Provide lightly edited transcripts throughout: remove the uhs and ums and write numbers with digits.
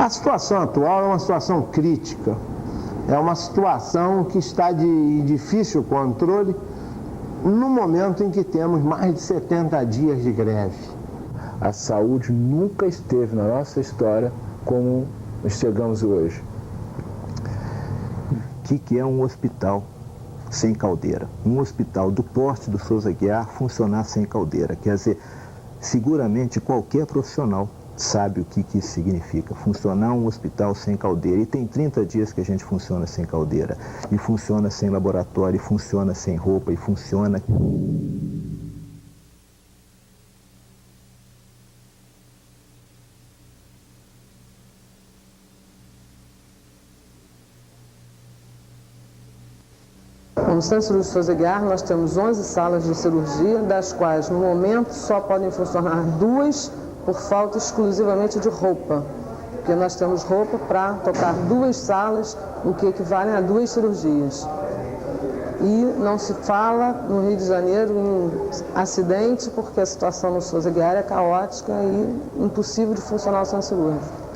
A situação atual é uma situação crítica, é uma situação que está de difícil controle no momento em que temos mais de 70 dias de greve. A saúde nunca esteve na nossa história como chegamos hoje. O que é um hospital sem caldeira? Um hospital do porte do Souza Aguiar funcionar sem caldeira. Quer dizer, seguramente qualquer profissional sabe o que isso significa, funcionar um hospital sem caldeira. E tem 30 dias que a gente funciona sem caldeira, e funciona sem laboratório, e funciona sem roupa, e funciona... No Centro Cirúrgico Souza Aguiar, nós temos 11 salas de cirurgia, das quais, no momento, só podem funcionar 2 por falta exclusivamente de roupa. Porque nós temos roupa para tocar 2 salas, o que equivalem a 2 cirurgias. E não se fala no Rio de Janeiro em acidente, porque a situação no Souza Aguiar é caótica e impossível de funcionar o centro cirúrgico.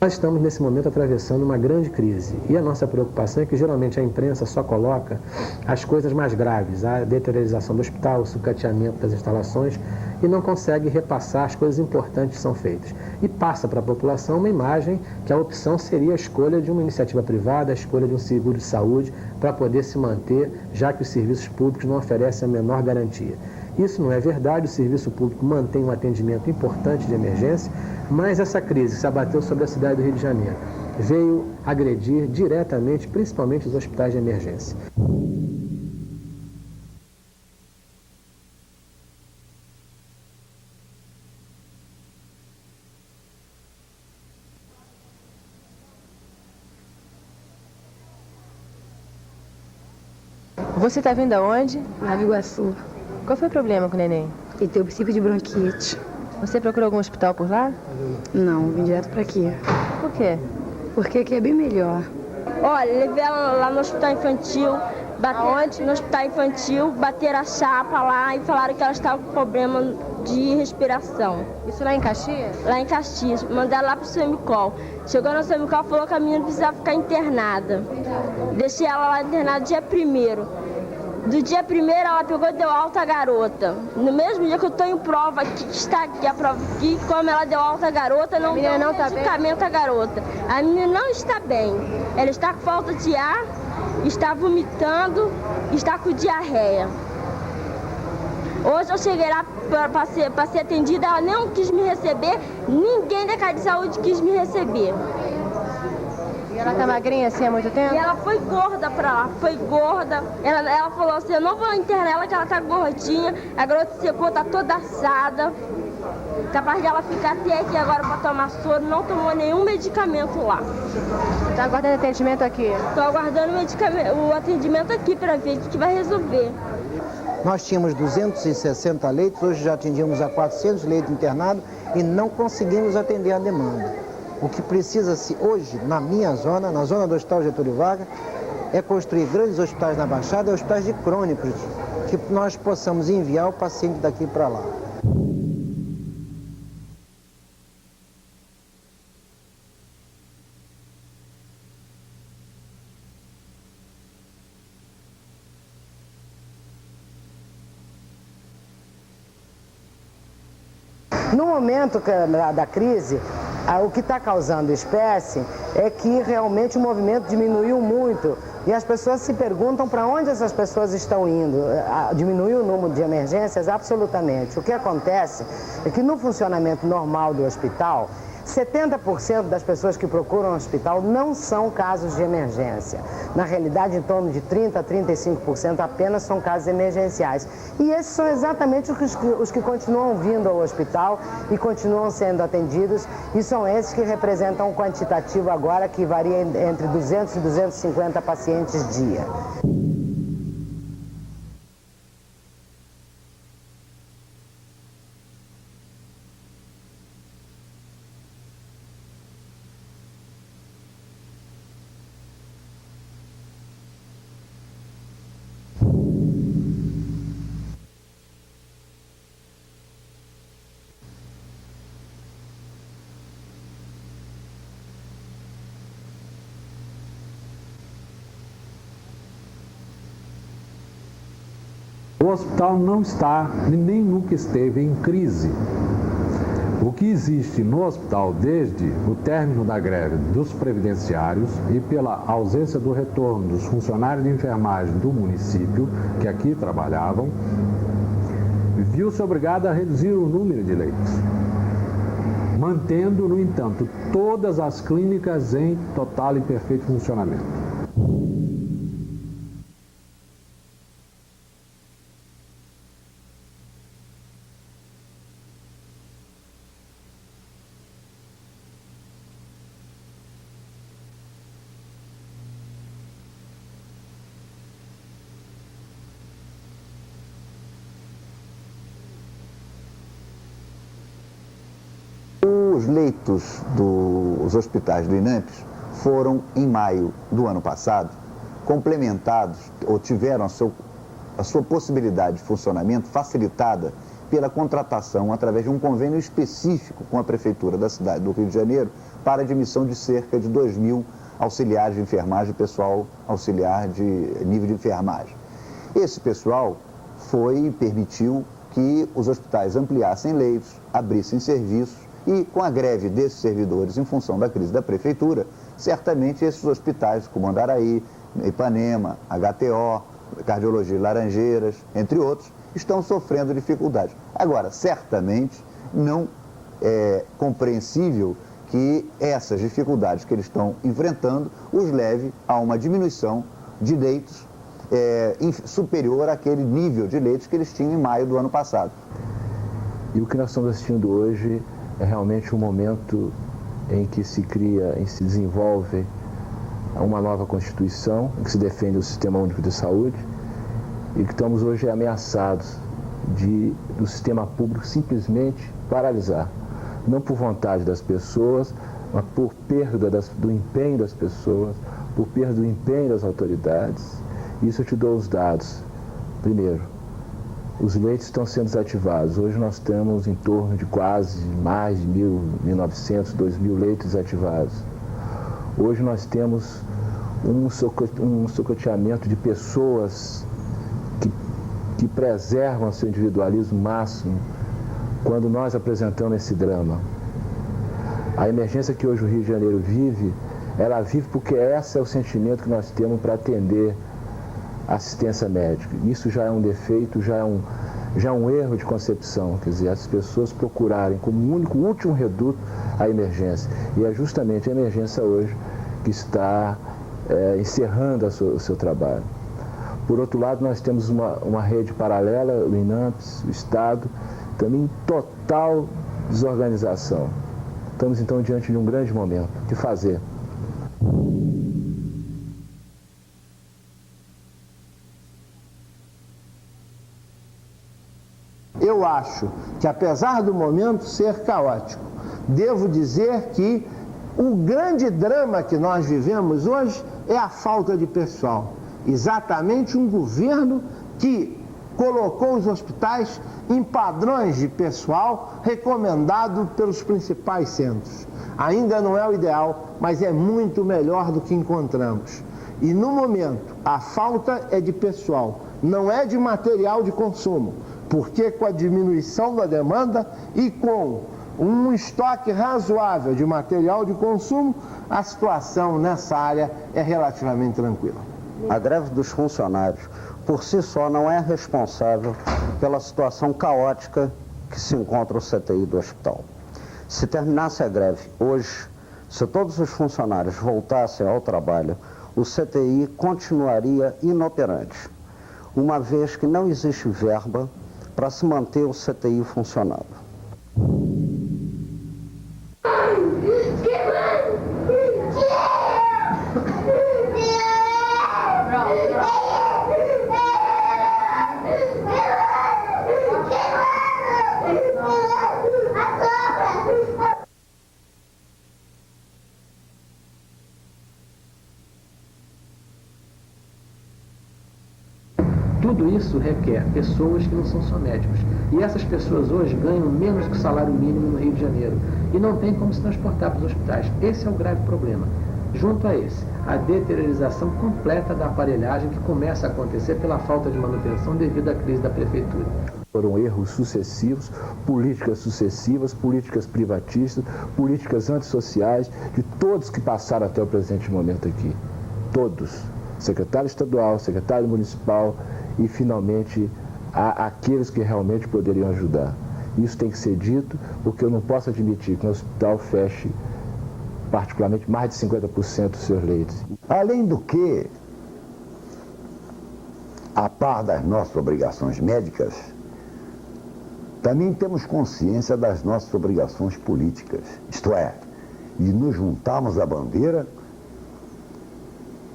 Nós estamos, nesse momento, atravessando uma grande crise e a nossa preocupação é que, geralmente, a imprensa só coloca as coisas mais graves, a deteriorização do hospital, o sucateamento das instalações, e não consegue repassar as coisas importantes que são feitas. E passa para a população uma imagem que a opção seria a escolha de uma iniciativa privada, a escolha de um seguro de saúde para poder se manter, já que os serviços públicos não oferecem a menor garantia. Isso não é verdade, o serviço público mantém um atendimento importante de emergência, mas essa crise que se abateu sobre a cidade do Rio de Janeiro veio agredir diretamente, principalmente os hospitais de emergência. Você está vindo aonde? Nova Iguaçu. Qual foi o problema com o neném? Ele teve princípio de bronquite. Você procurou algum hospital por lá? Não, vim direto pra aqui. Por quê? Porque aqui é bem melhor. Olha, levei ela lá no hospital infantil. Aonde? No hospital infantil, bateram a chapa lá e falaram que ela estava com problema de respiração. Isso lá em Caxias? Lá em Caxias. Mandaram lá pro Semicol. Chegou no Semicol, falou que a menina precisava ficar internada. Deixei ela lá internada dia 1º. Do dia 1º ela pegou e deu alta à garota. No mesmo dia que eu tenho prova aqui, que está aqui a prova aqui, como ela deu alta à garota, não deu medicamento à garota. A menina não está bem. Ela está com falta de ar, está vomitando, está com diarreia. Hoje eu cheguei lá para ser atendida, ela não quis me receber, ninguém da casa de saúde quis me receber. E ela tá magrinha assim há muito tempo? E ela foi gorda pra lá, foi gorda. Ela falou assim, eu não vou internar ela que ela tá gordinha. A garota secou, tá toda assada. Capaz de ela ficar até aqui agora pra tomar soro, não tomou nenhum medicamento lá. Tá aguardando atendimento aqui? Tô aguardando o atendimento aqui pra ver o que vai resolver. Nós tínhamos 260 leitos, hoje já atendíamos a 400 leitos internados e não conseguimos atender a demanda. O que precisa-se hoje, na minha zona, na zona do Hospital Getúlio Vargas, é construir grandes hospitais na Baixada e hospitais de crônicos, que nós possamos enviar o paciente daqui para lá. No momento da crise, o que está causando espécie é que realmente o movimento diminuiu muito e as pessoas se perguntam para onde essas pessoas estão indo. Diminuiu o número de emergências? Absolutamente. O que acontece é que no funcionamento normal do hospital, 70% das pessoas que procuram o hospital não são casos de emergência. Na realidade, em torno de 30% a 35% apenas são casos emergenciais. E esses são exatamente os que continuam vindo ao hospital e continuam sendo atendidos, e são esses que representam um quantitativo agora que varia entre 200 e 250 pacientes dia. O hospital não está e nem nunca esteve em crise. O que existe no hospital desde o término da greve dos previdenciários e pela ausência do retorno dos funcionários de enfermagem do município, que aqui trabalhavam, viu-se obrigado a reduzir o número de leitos, mantendo, no entanto, todas as clínicas em total e perfeito funcionamento. Os leitos dos hospitais do INAMPS foram, em maio do ano passado, complementados ou tiveram a sua possibilidade de funcionamento facilitada pela contratação através de um convênio específico com a Prefeitura da cidade do Rio de Janeiro para a admissão de cerca de 2.000 auxiliares de enfermagem, pessoal auxiliar de nível de enfermagem. Esse pessoal permitiu que os hospitais ampliassem leitos, abrissem serviços, e com a greve desses servidores em função da crise da Prefeitura, certamente esses hospitais como Andaraí, Ipanema, HTO, Cardiologia e Laranjeiras, entre outros, estão sofrendo dificuldades. Agora, certamente não é compreensível que essas dificuldades que eles estão enfrentando os leve a uma diminuição de leitos superior àquele nível de leitos que eles tinham em maio do ano passado. E o que nós estamos assistindo hoje é realmente um momento em que se cria, em que se desenvolve uma nova Constituição, em que se defende o Sistema Único de Saúde e que estamos hoje ameaçados do sistema público simplesmente paralisar. Não por vontade das pessoas, mas por perda do empenho das pessoas, por perda do empenho das autoridades. Isso eu te dou os dados. Primeiro, os leitos estão sendo desativados. Hoje nós temos em torno de quase mais de 1.900, 2.000 leitos desativados. Hoje nós temos um socoteamento de pessoas que preservam seu individualismo máximo quando nós apresentamos esse drama. A emergência que hoje o Rio de Janeiro vive, ela vive porque esse é o sentimento que nós temos para atender assistência médica. Isso já é um defeito, já é um erro de concepção, quer dizer, as pessoas procurarem como único, último reduto a emergência. E é justamente a emergência hoje que está encerrando o seu trabalho. Por outro lado, nós temos uma rede paralela, o INAMPS, o Estado, também em total desorganização. Estamos então diante de um grande momento. O que fazer? Eu acho que, apesar do momento ser caótico, devo dizer que o grande drama que nós vivemos hoje é a falta de pessoal. Exatamente um governo que colocou os hospitais em padrões de pessoal recomendado pelos principais centros. Ainda não é o ideal, mas é muito melhor do que encontramos. E no momento, a falta é de pessoal, não é de material de consumo, porque com a diminuição da demanda e com um estoque razoável de material de consumo, a situação nessa área é relativamente tranquila. A greve dos funcionários, por si só, não é responsável pela situação caótica que se encontra o CTI do hospital. Se terminasse a greve hoje, se todos os funcionários voltassem ao trabalho, o CTI continuaria inoperante, uma vez que não existe verba para se manter o CTI funcionando. Tudo isso requer pessoas que não são só médicos. E essas pessoas hoje ganham menos que o salário mínimo no Rio de Janeiro. E não tem como se transportar para os hospitais. Esse é o grave problema. Junto a esse, a deteriorização completa da aparelhagem que começa a acontecer pela falta de manutenção devido à crise da prefeitura. Foram erros sucessivos, políticas sucessivas, políticas privatistas, políticas antissociais, de todos que passaram até o presente momento aqui. Todos. Secretário estadual, secretário municipal e, finalmente, aqueles que realmente poderiam ajudar. Isso tem que ser dito, porque eu não posso admitir que no hospital feche, particularmente, mais de 50% dos seus leitos. Além do que, a par das nossas obrigações médicas, também temos consciência das nossas obrigações políticas, isto é, de nos juntarmos à bandeira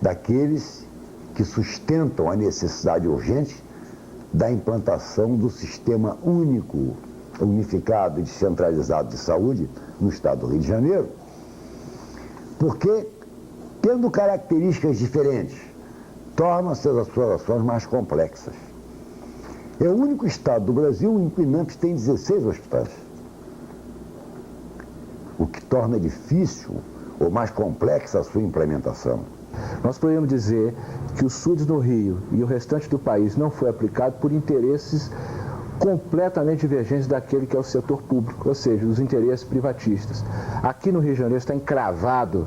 daqueles que sustentam a necessidade urgente da implantação do sistema único, unificado e descentralizado de saúde no estado do Rio de Janeiro, porque, tendo características diferentes, tornam-se as suas ações mais complexas. É o único estado do Brasil em que o INAMPS tem 16 hospitais, o que torna difícil ou mais complexa a sua implementação. Nós podemos dizer que o SUDES no Rio e o restante do país não foi aplicado por interesses completamente divergentes daquele que é o setor público, ou seja, os interesses privatistas. Aqui no Rio de Janeiro está encravado,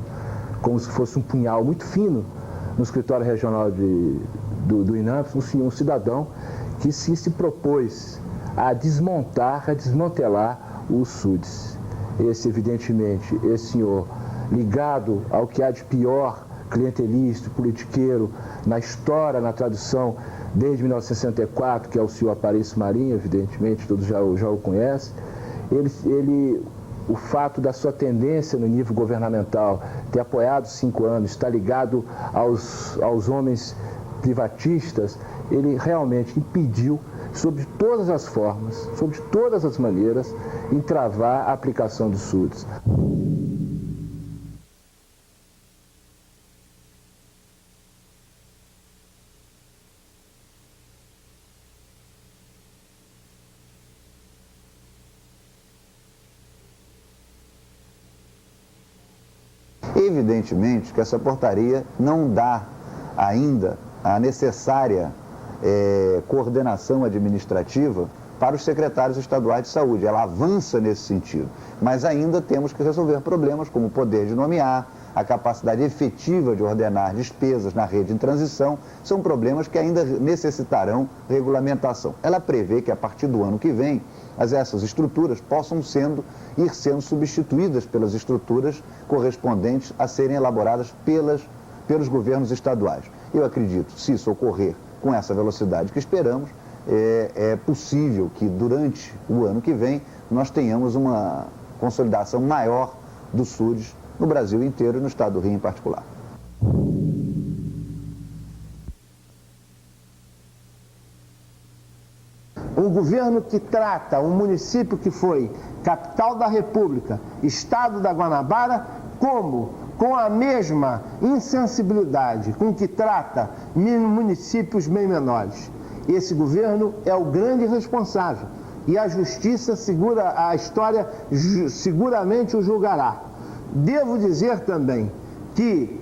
como se fosse um punhal muito fino, no escritório regional do INAMPS, um cidadão que se propôs a desmantelar o SUDES. Evidentemente, esse senhor, ligado ao que há de pior clientelista, politiqueiro, na história, na tradução, desde 1964, que é o senhor Aparício Marinho, evidentemente, todos já o conhecem, o fato da sua tendência no nível governamental ter apoiado 5 anos, estar ligado aos homens privatistas, ele realmente impediu, sob todas as formas, sob todas as maneiras, entravar a aplicação do SUDES. Evidentemente que essa portaria não dá ainda a necessária coordenação administrativa para os secretários estaduais de saúde. Ela avança nesse sentido, mas ainda temos que resolver problemas como o poder de nomear, a capacidade efetiva de ordenar despesas na rede em transição. São problemas que ainda necessitarão regulamentação. Ela prevê que a partir do ano que vem, essas estruturas possam ir sendo substituídas pelas estruturas correspondentes a serem elaboradas pelos governos estaduais. Eu acredito, se isso ocorrer com essa velocidade que esperamos, é possível que durante o ano que vem nós tenhamos uma consolidação maior do SUDES no Brasil inteiro e no estado do Rio em particular. Um governo que trata um município que foi capital da República, estado da Guanabara, com a mesma insensibilidade com que trata municípios bem menores. Esse governo é o grande responsável e a justiça a história seguramente o julgará. Devo dizer também que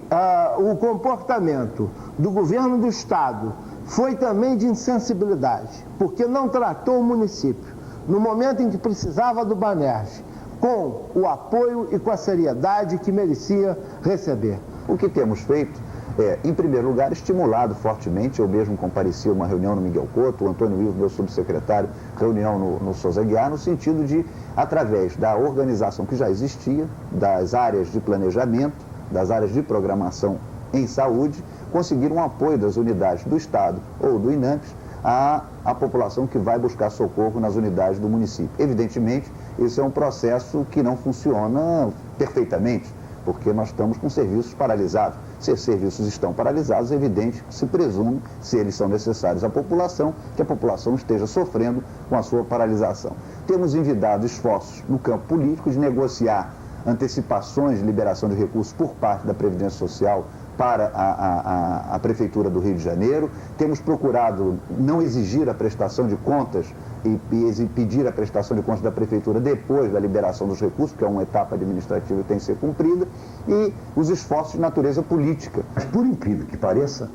o comportamento do governo do estado foi também de insensibilidade, porque não tratou o município no momento em que precisava do Banerj, com o apoio e com a seriedade que merecia receber. O que temos feito é, em primeiro lugar, estimulado fortemente. Eu mesmo compareci a uma reunião no Miguel Couto, o Antônio Wilson, meu subsecretário, reunião no Souza Aguiar, no sentido de, através da organização que já existia, das áreas de planejamento, das áreas de programação em saúde, conseguir um apoio das unidades do Estado ou do INAMPS à população que vai buscar socorro nas unidades do município. Evidentemente, esse é um processo que não funciona perfeitamente, porque nós estamos com serviços paralisados. Se os serviços estão paralisados, é evidente que se presume, se eles são necessários à população, que a população esteja sofrendo com a sua paralisação. Temos envidado esforços no campo político de negociar antecipações de liberação de recursos por parte da Previdência Social para a Prefeitura do Rio de Janeiro. Temos procurado não exigir a prestação de contas e pedir a prestação de contas da Prefeitura depois da liberação dos recursos, que é uma etapa administrativa que tem que ser cumprida, e os esforços de natureza política. Mas, por incrível que pareça,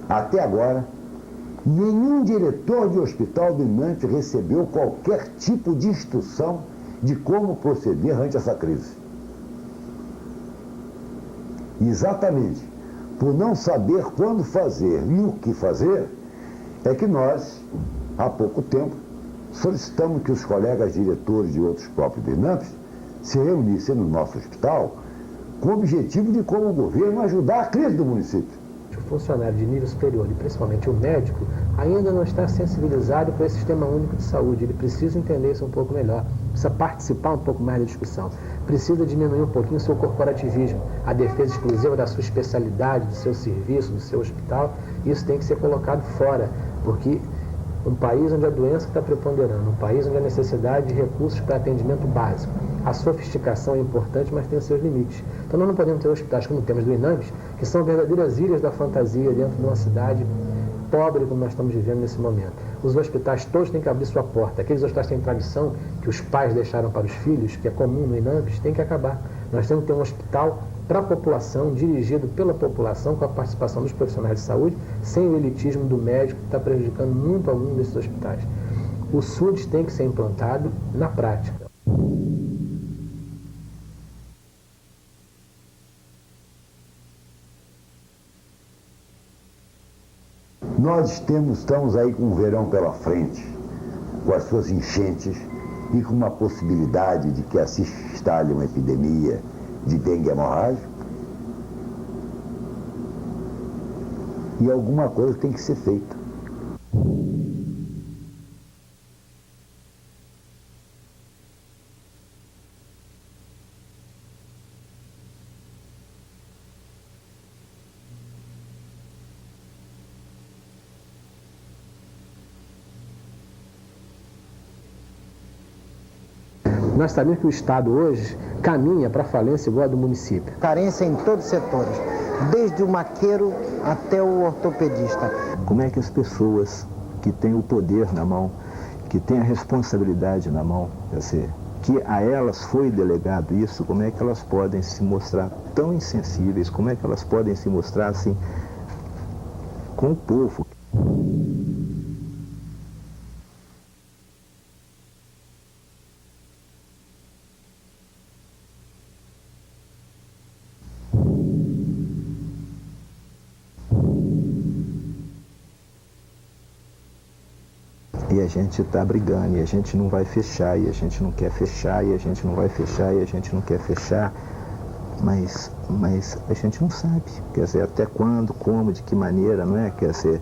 até agora, nenhum diretor de hospital do INAMP recebeu qualquer tipo de instrução de como proceder ante essa crise. Exatamente por não saber quando fazer e o que fazer, é que nós, há pouco tempo, solicitamos que os colegas diretores de outros próprios do INAMP se reunissem no nosso hospital com o objetivo de, como governo, ajudar a crise do município. O funcionário de nível superior, e principalmente o médico, ainda não está sensibilizado para esse sistema único de saúde. Ele precisa entender isso um pouco melhor, precisa participar um pouco mais da discussão, precisa diminuir um pouquinho o seu corporativismo, a defesa exclusiva da sua especialidade, do seu serviço, do seu hospital. Isso tem que ser colocado fora, porque um país onde a doença está preponderando, um país onde a necessidade de recursos para atendimento básico, a sofisticação é importante, mas tem os seus limites. Então nós não podemos ter hospitais como temos do INAMP, que são verdadeiras ilhas da fantasia dentro de uma cidade pobre como nós estamos vivendo nesse momento. Os hospitais todos têm que abrir sua porta. Aqueles hospitais que têm tradição, que os pais deixaram para os filhos, que é comum no INAMP, tem que acabar. Nós temos que ter um hospital para a população, dirigido pela população, com a participação dos profissionais de saúde, sem o elitismo do médico, que está prejudicando muito algum desses hospitais. O SUS tem que ser implantado na prática. Nós estamos aí com o verão pela frente, com as suas enchentes e com uma possibilidade de que assim se instale uma epidemia de dengue hemorrágico. E alguma coisa tem que ser feita. Nós sabemos que o Estado hoje caminha para a falência igual a do município. Carência em todos os setores, desde o maqueiro até o ortopedista. Como é que as pessoas que têm o poder na mão, que têm a responsabilidade na mão, quer dizer, que a elas foi delegado isso, como é que elas podem se mostrar tão insensíveis, como é que elas podem se mostrar assim com o povo? E a gente está brigando, e a gente não vai fechar, e a gente não quer fechar, e a gente não vai fechar, e a gente não quer fechar, mas a gente não sabe, quer dizer, até quando, como, de que maneira, não é? Quer dizer,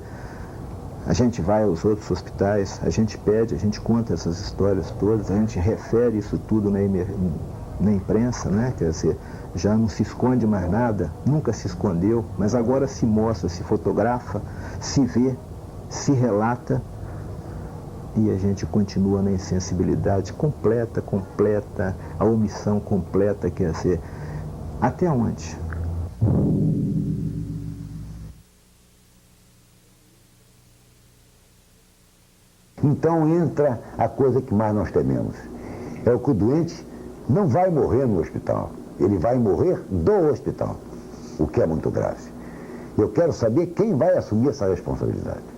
a gente vai aos outros hospitais, a gente pede, a gente conta essas histórias todas, a gente refere isso tudo na imprensa, né? Quer dizer, já não se esconde mais nada, nunca se escondeu, mas agora se mostra, se fotografa, se vê, se relata. E a gente continua na insensibilidade completa, a omissão completa, quer dizer, até onde? Então entra a coisa que mais nós tememos. É o que o doente não vai morrer no hospital, ele vai morrer do hospital, o que é muito grave. Eu quero saber quem vai assumir essa responsabilidade.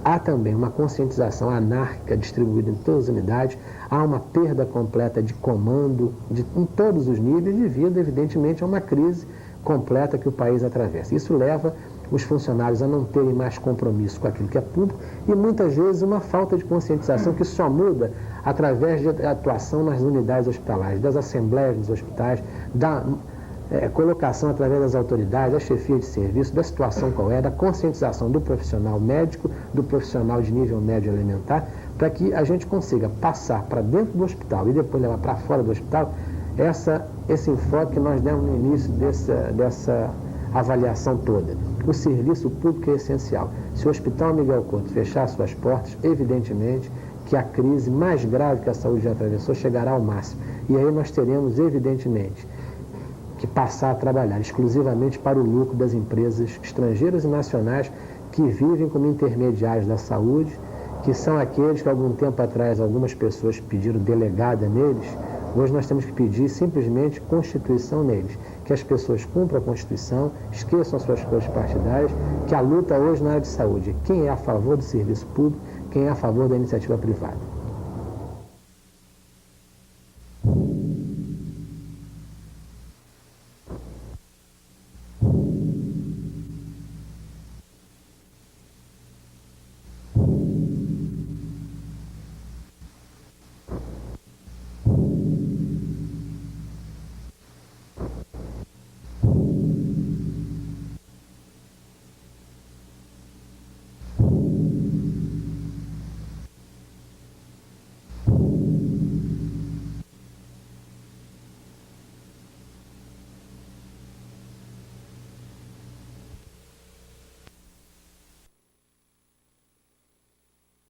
Há também uma conscientização anárquica distribuída em todas as unidades, há uma perda completa de comando em todos os níveis, devido, evidentemente, a uma crise completa que o país atravessa. Isso leva os funcionários a não terem mais compromisso com aquilo que é público e, muitas vezes, uma falta de conscientização que só muda através de atuação nas unidades hospitalares, das assembleias nos hospitais, da colocação através das autoridades, da chefia de serviço, da situação qual é, da conscientização do profissional médico, do profissional de nível médio elementar, para que a gente consiga passar para dentro do hospital e depois levar para fora do hospital esse enfoque que nós demos no início dessa avaliação toda. O serviço público é essencial. Se o Hospital Miguel Couto fechar suas portas, evidentemente que a crise mais grave que a saúde já atravessou chegará ao máximo. E aí nós teremos, evidentemente, que passar a trabalhar exclusivamente para o lucro das empresas estrangeiras e nacionais que vivem como intermediários da saúde, que são aqueles que algum tempo atrás algumas pessoas pediram delegada neles. Hoje nós temos que pedir simplesmente Constituição neles, que as pessoas cumpram a Constituição, esqueçam suas cores partidárias, que a luta hoje na área de saúde, quem é a favor do serviço público, quem é a favor da iniciativa privada.